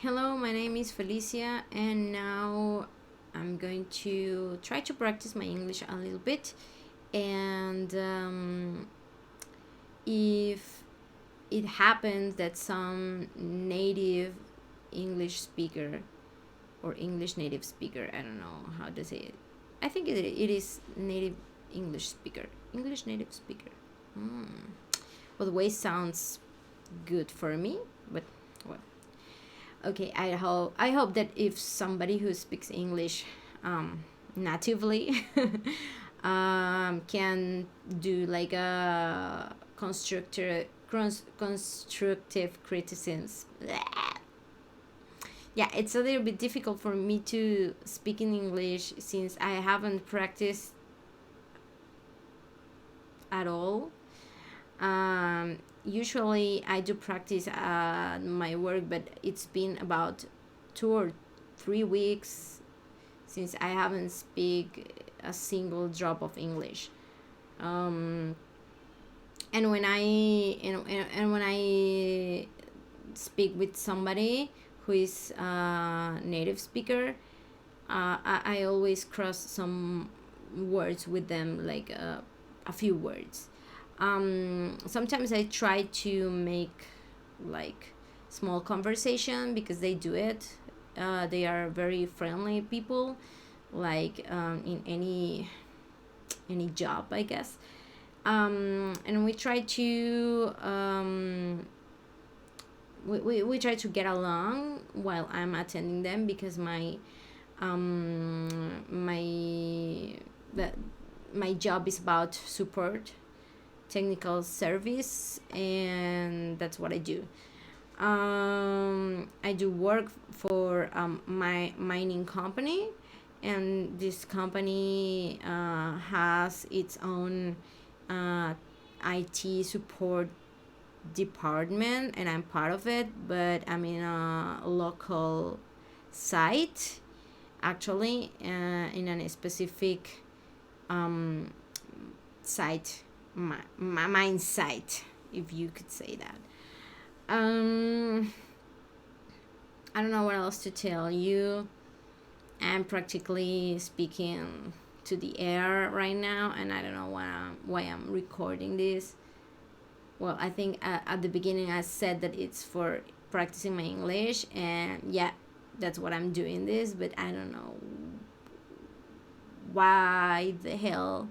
Hello, my name is Felicia, and now I'm going to try to practice my English a little bit. And if it happens that some native English speaker or English native speaker, I don't know how to say it. I think it is native English speaker. English native speaker. Mm. Well, the way sounds good for me, but well, okay, I hope that if somebody who speaks English natively can do like a constructive criticism. Yeah, it's a little bit difficult for me to speak in English since I haven't practiced at all. Usually I do practice my work, but it's been about 2 or 3 weeks since I haven't speak a single drop of English. Um, and when and when I speak with somebody who is a native speaker, I always cross some words with them, like a few words. Sometimes I try to make like small conversation because they do it. They are very friendly people, like in any job, I guess. And we try to we try to get along while I'm attending them because my the, my job is about support, technical service, and that's what I do. I do work for my mining company, and this company has its own uh, IT support department, and I'm part of it, but I'm in a local site, actually, in a specific um, site, my mine site, if you could say that. Um, I don't know what else to tell you. I'm practically speaking to the air right now, and I don't know why I'm recording this. Well, I think at the beginning I said that it's for practicing my English, and yeah, that's what I'm doing this, but I don't know why the hell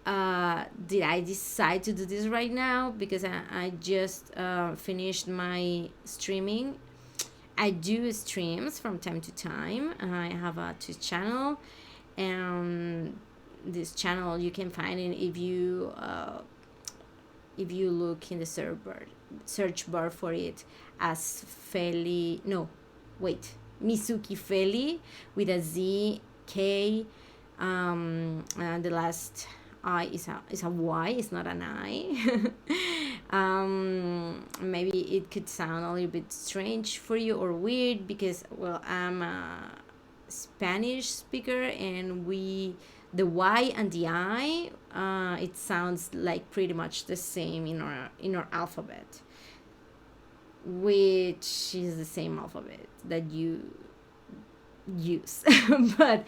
did I decide to do this right now, because I just finished my streaming. I do streams from time to time. I have a Twitch channel, and this channel you can find it if you look in the search bar for it as Feli. No, wait, Misuki Feli with a Z K. The last I is a Y. It's not an I. Maybe it could sound a little bit strange for you or weird because, well, I'm a Spanish speaker, and the Y and the I, it sounds like pretty much the same in our alphabet, which is the same alphabet that you use, but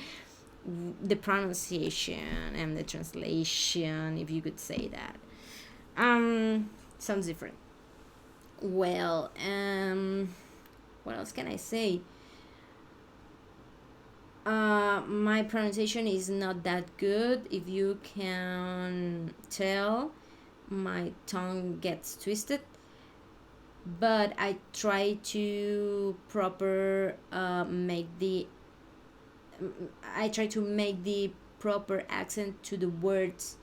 the pronunciation and the translation, if you could say that, sounds different. Well, what else can I say? My pronunciation is not that good. If you can tell, my tongue gets twisted, but I try to proper make the I try to make the proper accent to the words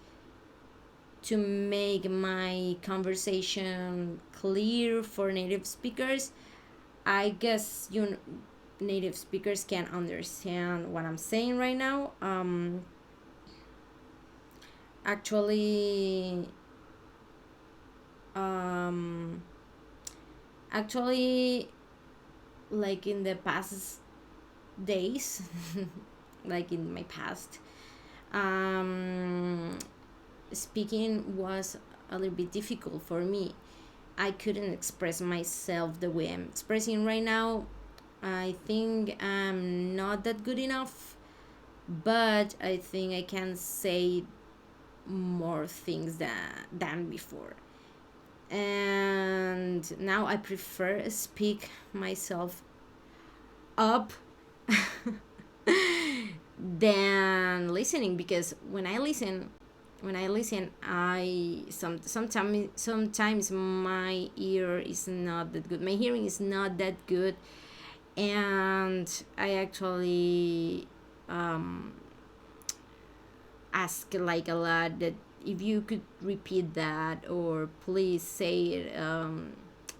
to make my conversation clear for native speakers. I guess native speakers can understand what I'm saying right now. Actually, um, actually, like in the past days, like in my past, um, speaking was a little bit difficult for me I couldn't express myself the way I'm expressing right now. I think I'm not that good enough, but I think I can say more things than before. And now I prefer speak myself up than listening, because when I listen, sometimes my ear is not that good, my hearing is not that good, and I actually um, ask like a lot that if you could repeat that, or please say it a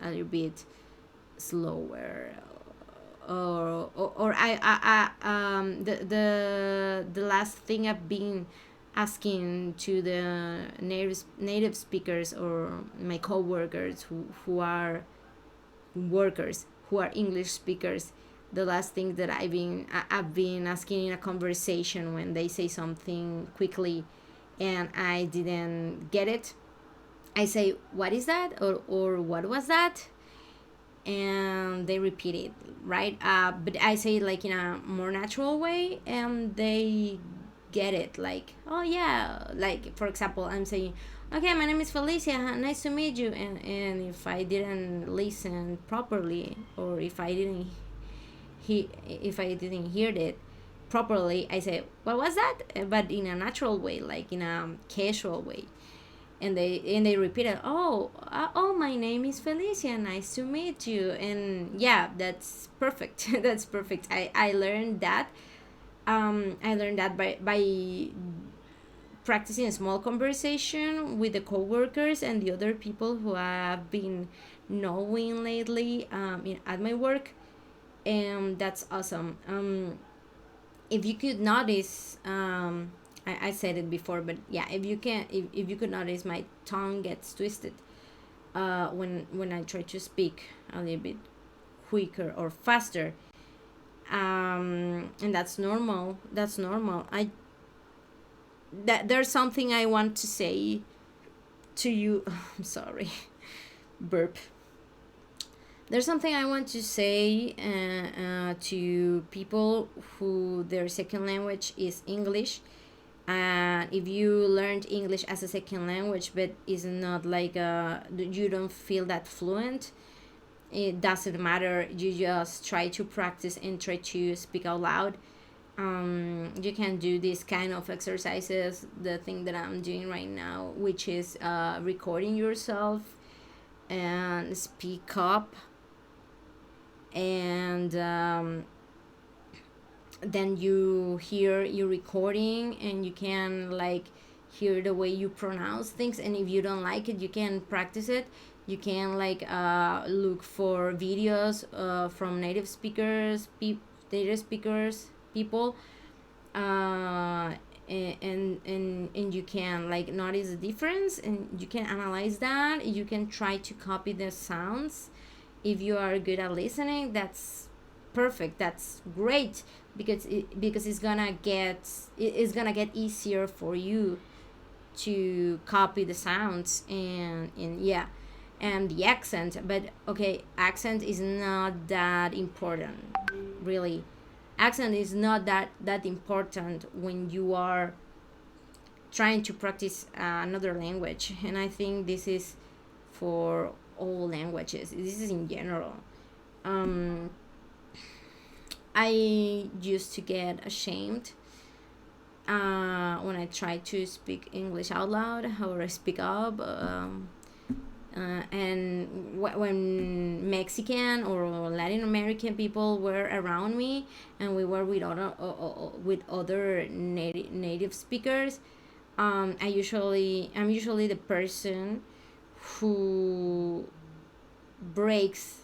little bit slower, or the last thing I've been asking to the native speakers or my coworkers who are workers, who are English speakers, the last thing that I've been asking in a conversation when they say something quickly and I didn't get it, I say, what is that, or what was that, and they repeat it, right? But I say it like in a more natural way, and they get it, like, oh yeah, like for example, I'm saying, okay, my name is Felicia, nice to meet you, and if I didn't listen properly, or if I didn't hear it properly, I say, what was that? But in a natural way, like in a casual way, and they repeated, oh, my name is Felicia, nice to meet you, and yeah, that's perfect. That's perfect. I learned that by practicing a small conversation with the coworkers and the other people who I've been knowing lately, at my work, and that's awesome. If you could notice, I said it before, but yeah, if you could notice, my tongue gets twisted when I try to speak a little bit quicker or faster, and that's normal. That's normal. There's something I want to say to you. I'm sorry, burp. There's something I want to say to people who their second language is English. If you learned English as a second language, but is not like you don't feel that fluent, it doesn't matter. You just try to practice and try to speak out loud. You can do this kind of exercises, the thing that I'm doing right now, which is recording yourself and speak up, and then you hear your recording and you can like hear the way you pronounce things, and if you don't like it, you can practice it. You can like look for videos from native speakers people, and you can like notice the difference, and you can analyze that. You can try to copy the sounds. If you are good at listening, that's perfect, that's great, because it's gonna get easier for you to copy the sounds, and yeah, and the accent. But okay, accent is not that important, really. Accent is not that important when you are trying to practice another language, and I think this is for all languages. This is in general. um I used to get ashamed when I try to speak English out loud or speak up. And when Mexican or Latin American people were around me, and we were with other native speakers, I'm usually the person who breaks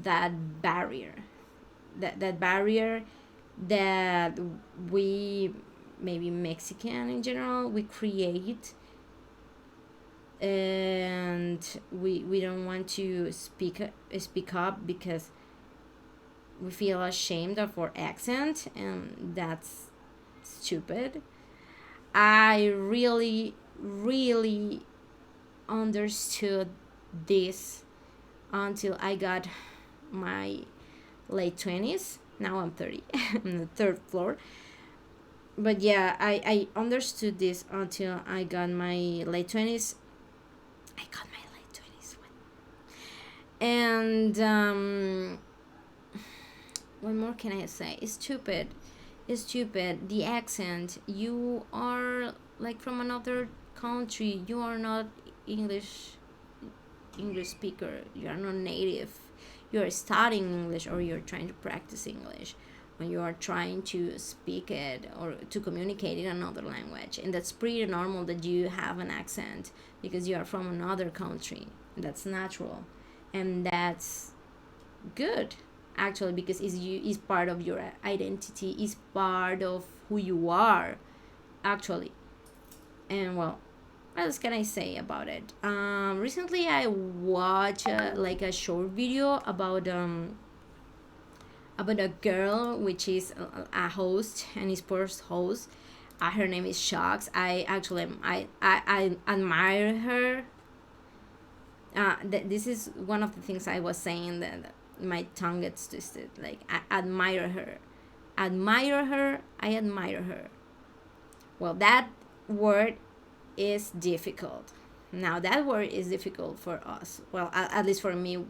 that barrier, that barrier that we, maybe Mexican in general, we create, and we don't want to speak up because we feel ashamed of our accent, and that's stupid. I really understood this until I got my late 20s. Now I'm 30 on the third floor. But yeah, I understood this until I got my late 20s. I got my late 20s. And what more can I say? It's stupid. It's stupid. The accent. You are like from another country. You are not English speaker. You are not native. You are studying English, or you're trying to practice English, when you are trying to speak it or to communicate in another language. And that's pretty normal that you have an accent because you are from another country. That's natural. And that's good, actually, because is part of your identity, is part of who you are, actually. And well, what else can I say about it? Recently I watched like a short video about a girl which is a host, an esports host. Her name is Shocks. I admire her. This is one of the things I was saying, that my tongue gets twisted. Like, I admire her. I admire her. Well, that word is difficult. Now, that word is difficult for us. Well, at least for me,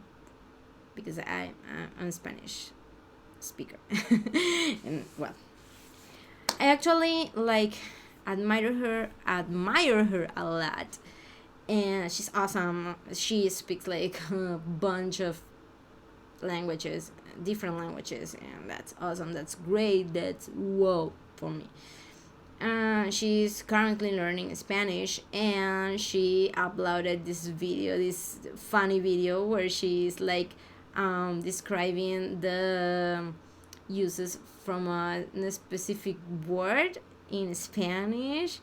because I'm Spanish speaker. And well, I actually like admire her a lot. And she's awesome. She speaks like a bunch of languages, different languages, and that's awesome. That's great. That's whoa for me. She's currently learning Spanish, and she uploaded this funny video where she's like describing the uses from a specific word in Spanish,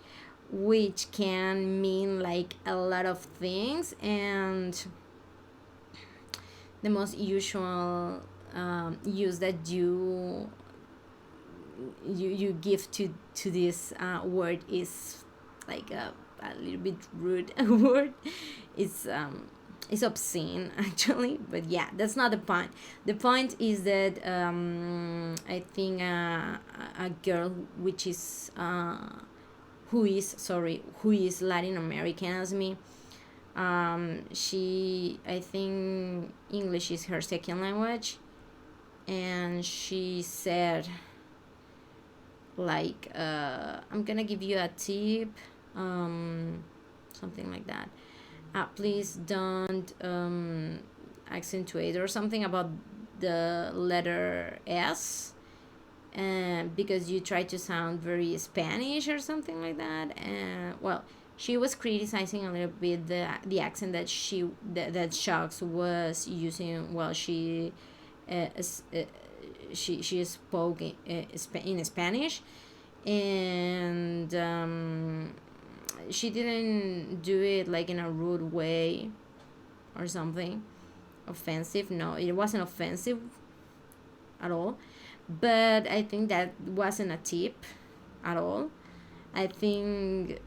which can mean like a lot of things. And the most usual use that you give to this word is like a little bit rude word. It's obscene, actually. But yeah, that's not the point. The point is that I think a girl which is who is Latin American as me. She, I think English is her second language, and she said like, I'm gonna give you a tip, something like that. Please don't accentuate or something about the letter S, because you try to sound very Spanish or something like that. And well, she was criticizing a little bit the accent that Shocks was using while she spoke in Spanish. And she didn't do it like in a rude way or something offensive. No, it wasn't offensive at all. But I think that wasn't a tip at all. I think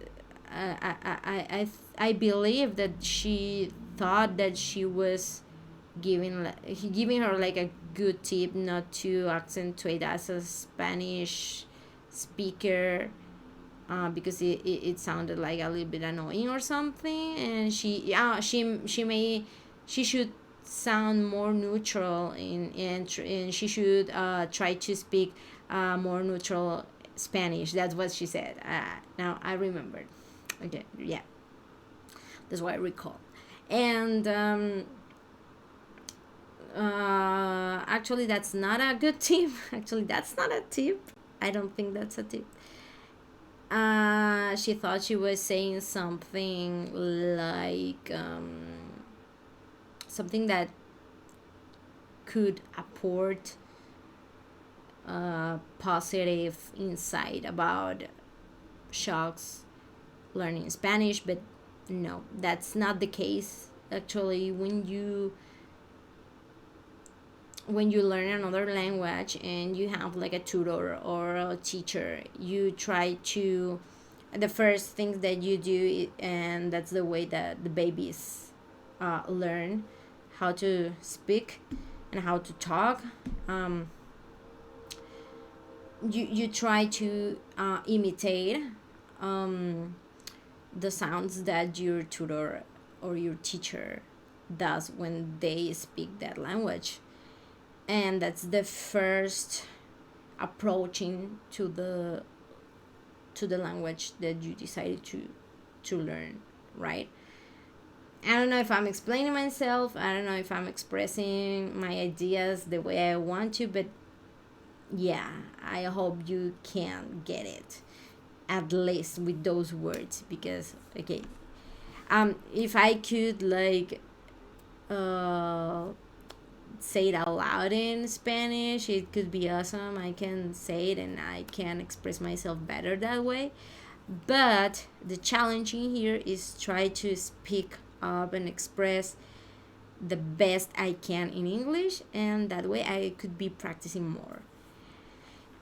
I believe that she thought that she was giving her like a good tip not to accentuate as a Spanish speaker, because it sounded like a little bit annoying or something. And she should sound more neutral and she should try to speak more neutral Spanish. That's what she said. Now I remembered. Okay, yeah, that's what I recall. And actually, that's not a good tip. Actually, that's not a tip. I don't think that's a tip. She thought she was saying something like something that could apport positive insight about Shocks learning Spanish. But no, that's not the case. Actually, when you learn another language and you have like a tutor or a teacher, you try to, the first things that you do, and that's the way that the babies learn how to speak and how to talk. You try to imitate the sounds that your tutor or your teacher does when they speak that language, and that's the first approaching to the language that you decided to learn, right? I don't know if I'm explaining myself. I don't know if I'm expressing my ideas the way I want to, but yeah, I hope you can get it, at least with those words. Because okay, if I could like uh say it out loud in Spanish, it could be awesome. I can say it and I can express myself better that way. But the challenge in here is try to speak up and express the best I can in English, and that way I could be practicing more.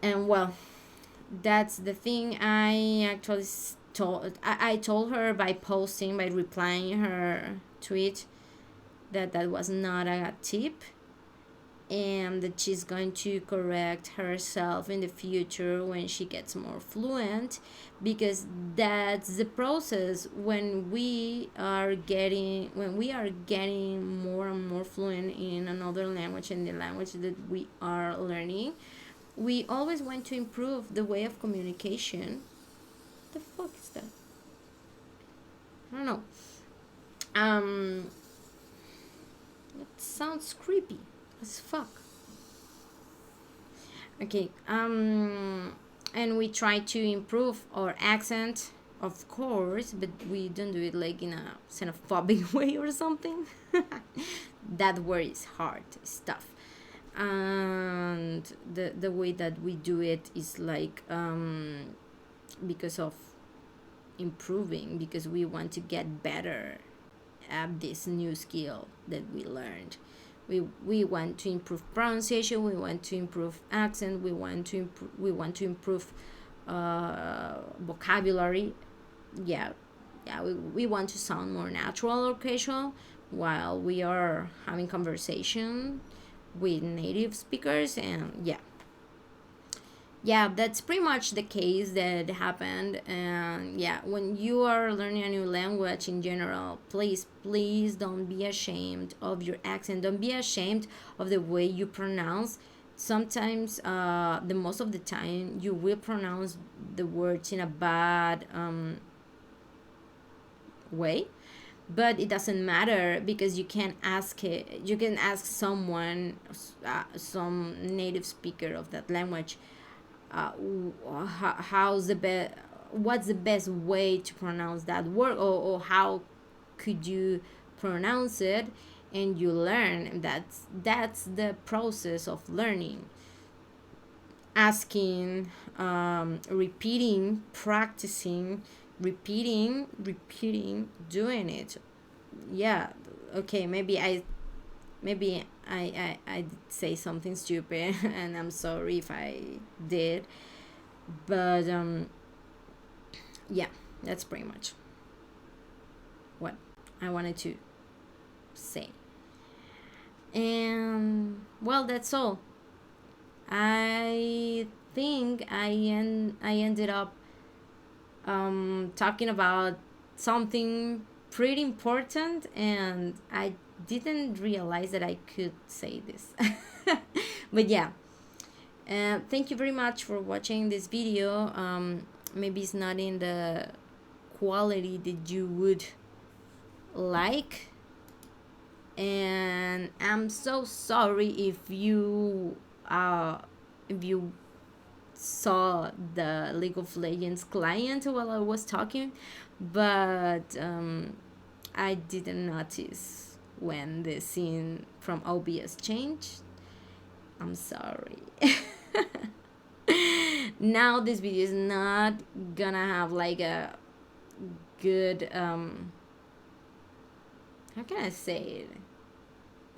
And well, that's the thing. I actually I told her by posting, by replying her tweet, that that was not a tip, and that she's going to correct herself in the future when she gets more fluent, because that's the process. When we are getting more and more fluent in another language, in the language that we are learning, we always want to improve the way of communication. The fuck is that? I don't know. um it sounds creepy as fuck. Okay. And we try to improve our accent, of course, but we don't do it like in a xenophobic way or something. That word is hard stuff. And the way that we do it is like because of improving, because we want to get better at this new skill that we learned. We want to improve pronunciation, we want to improve accent, we want to improve vocabulary. Yeah, yeah, we want to sound more natural or casual while we are having conversation with native speakers. And yeah, yeah, that's pretty much the case that happened. And yeah, when you are learning a new language in general, please don't be ashamed of your accent, don't be ashamed of the way you pronounce. Sometimes the most of the time you will pronounce the words in a bad way, but it doesn't matter, because you can ask someone, some native speaker of that language, how's the best what's the best way to pronounce that word, or how could you pronounce it, and you learn. That's the process of learning. Asking, repeating, practicing, repeating, doing it. Yeah. Okay, maybe I did say something stupid, and I'm sorry if I did. But yeah, that's pretty much what I wanted to say. And well, that's all. I think I ended up talking about something pretty important, and I didn't realize that I could say this. But yeah, thank you very much for watching this video. Maybe it's not in the quality that you would like, and I'm so sorry if you saw the League of Legends client while I was talking, but I didn't notice when the scene from OBS changed. I'm sorry. Now this video is not gonna have like a good how can I say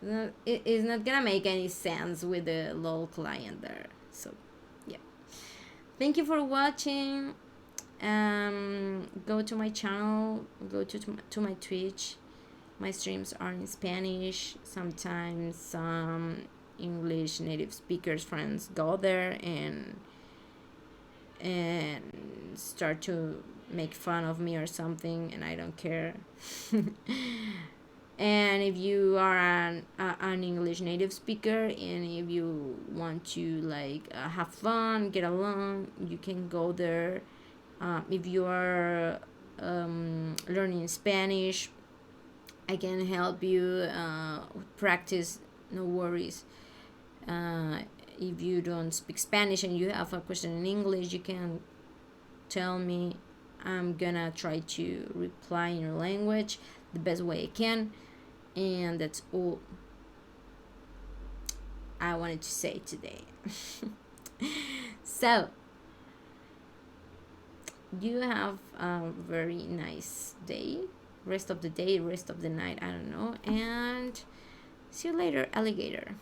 it? It is not gonna make any sense with the LOL client there. So yeah, thank you for watching. Go to my channel, go to my Twitch, My streams are in Spanish. Sometimes some English native speakers friends go there and start to make fun of me or something, and I don't care. And if you are an English native speaker, and if you want to like have fun, get along, you can go there. If you are learning Spanish, I can help you practice, no worries. If you don't speak Spanish and you have a question in English, you can tell me. I'm gonna try to reply in your language the best way I can. And that's all I wanted to say today. So, you have a very nice day, rest of the day, rest of the night, I don't know, and see you later, alligator.